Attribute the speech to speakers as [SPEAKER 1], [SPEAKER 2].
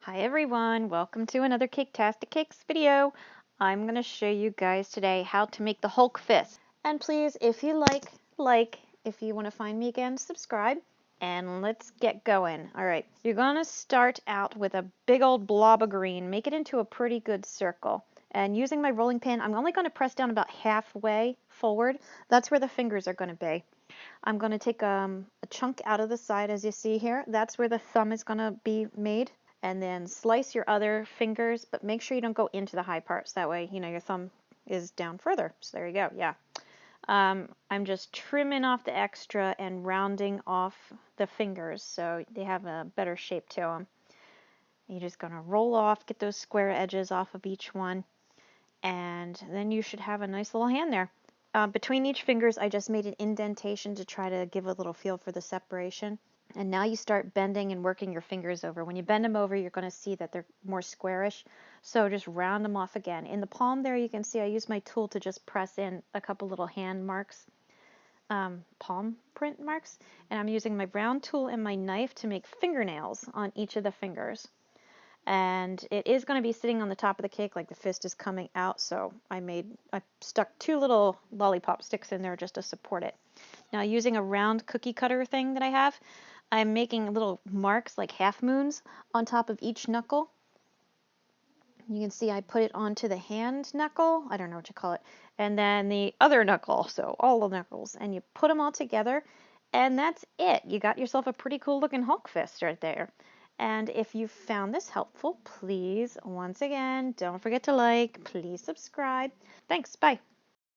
[SPEAKER 1] Hi everyone, welcome to another Caketastic Cakes video. I'm going to show you guys today how to make the Hulk fist. And please, if you like, if you want to find me again, subscribe. And let's get going. Alright, you're going to start out with a big old blob of green. Make it into a pretty good circle. And using my rolling pin, I'm only going to press down about halfway forward. That's where the fingers are going to be. I'm going to take a chunk out of the side as you see here. That's where the thumb is going to be made. And then slice your other fingers, but make sure you don't go into the high parts. That way, your thumb is down further. So there you go, yeah. I'm just trimming off the extra and rounding off the fingers so they have a better shape to them. You're just going to roll off, get those square edges off of each one, and then you should have a nice little hand there. Between each fingers, I just made an indentation to try to give a little feel for the separation. And now you start bending and working your fingers over. When you bend them over, you're going to see that they're more squarish. So just round them off again. In the palm there, you can see I use my tool to just press in a couple little hand marks, palm print marks. And I'm using my round tool and my knife to make fingernails on each of the fingers. And it is going to be sitting on the top of the cake like the fist is coming out. So I stuck two little lollipop sticks in there just to support it. Now using a round cookie cutter thing that I have, I'm making little marks like half moons on top of each knuckle. You can see I put it onto the hand knuckle, I don't know what you call it, and then the other knuckle, so all the knuckles, and you put them all together, and that's it. You got yourself a pretty cool looking Hulk fist right there. And if you found this helpful, please, once again, don't forget to like, please subscribe. Thanks, bye.